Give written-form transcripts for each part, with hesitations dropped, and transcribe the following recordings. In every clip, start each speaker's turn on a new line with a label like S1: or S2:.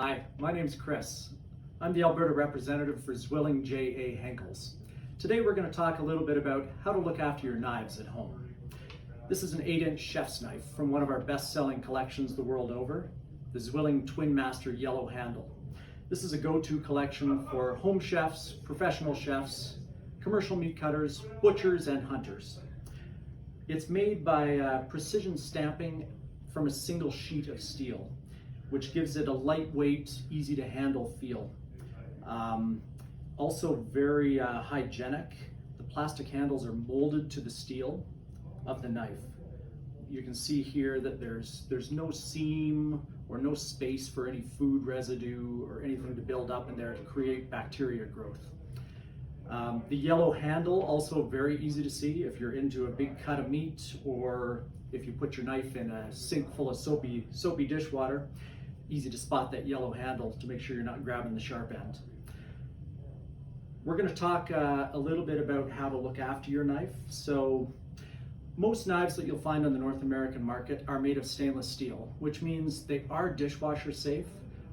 S1: Hi, my name's Chris. I'm the Alberta representative for Zwilling J.A. Henckels. Today we're going to talk a little bit about how to look after your knives at home. This is an 8-inch chef's knife from one of our best-selling collections the world over, the Zwilling Twin Master Yellow Handle. This is a go-to collection for home chefs, professional chefs, commercial meat cutters, butchers, and hunters. It's made by precision stamping from a single sheet of steel, which gives it a lightweight, easy to handle feel. Also very hygienic. The plastic handles are molded to the steel of the knife. You can see here that there's no seam or no space for any food residue or anything to build up in there to create bacteria growth. The yellow handle, also very easy to see if you're into a big cut of meat, or if you put your knife in a sink full of soapy dishwater. Easy to spot that yellow handle to make sure you're not grabbing the sharp end. We're going to talk a little bit about how to look after your knife. So most knives that you'll find on the North American market are made of stainless steel, which means they are dishwasher safe,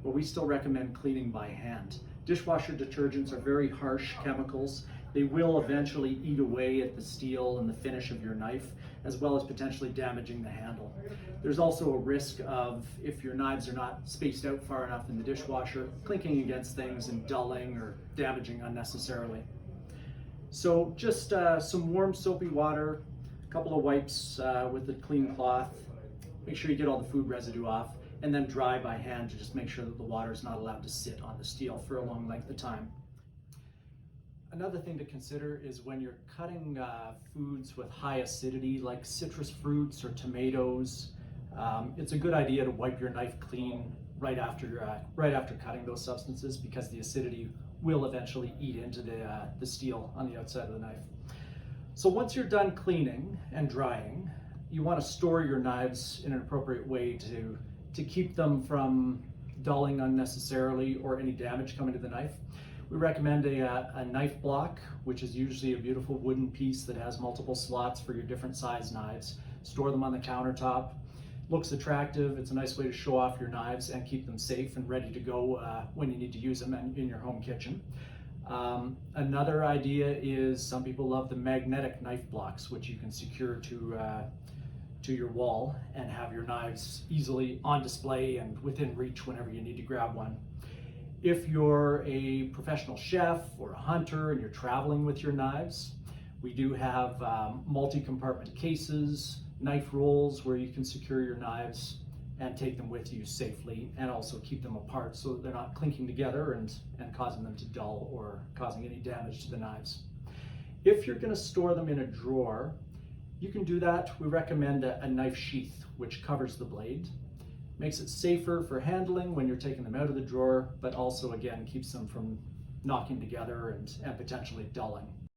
S1: but we still recommend cleaning by hand. Dishwasher detergents are very harsh chemicals. They will eventually eat away at the steel and the finish of your knife, as well as potentially damaging the handle. There's also a risk of, if your knives are not spaced out far enough in the dishwasher, clinking against things and dulling or damaging unnecessarily. So just some warm soapy water, a couple of wipes with a clean cloth. Make sure you get all the food residue off, and then dry by hand to just make sure that the water is not allowed to sit on the steel for a long length of time. Another thing to consider is when you're cutting foods with high acidity, like citrus fruits or tomatoes, it's a good idea to wipe your knife clean right after cutting those substances, because the acidity will eventually eat into the steel on the outside of the knife. So once you're done cleaning and drying, you want to store your knives in an appropriate way to keep them from dulling unnecessarily or any damage coming to the knife. We recommend a knife block, which is usually a beautiful wooden piece that has multiple slots for your different size knives. Store them on the countertop. Looks attractive. It's a nice way to show off your knives and keep them safe and ready to go when you need to use them in your home kitchen. Another idea is, some people love the magnetic knife blocks, which you can secure to your wall and have your knives easily on display and within reach whenever you need to grab one. If you're a professional chef or a hunter and you're traveling with your knives, we do have multi-compartment cases, knife rolls where you can secure your knives and take them with you safely, and also keep them apart so that they're not clinking together and causing them to dull or causing any damage to the knives. If you're going to store them in a drawer, you can do that. We recommend a knife sheath, which covers the blade. Makes it safer for handling when you're taking them out of the drawer, but also, again, keeps them from knocking together and potentially dulling.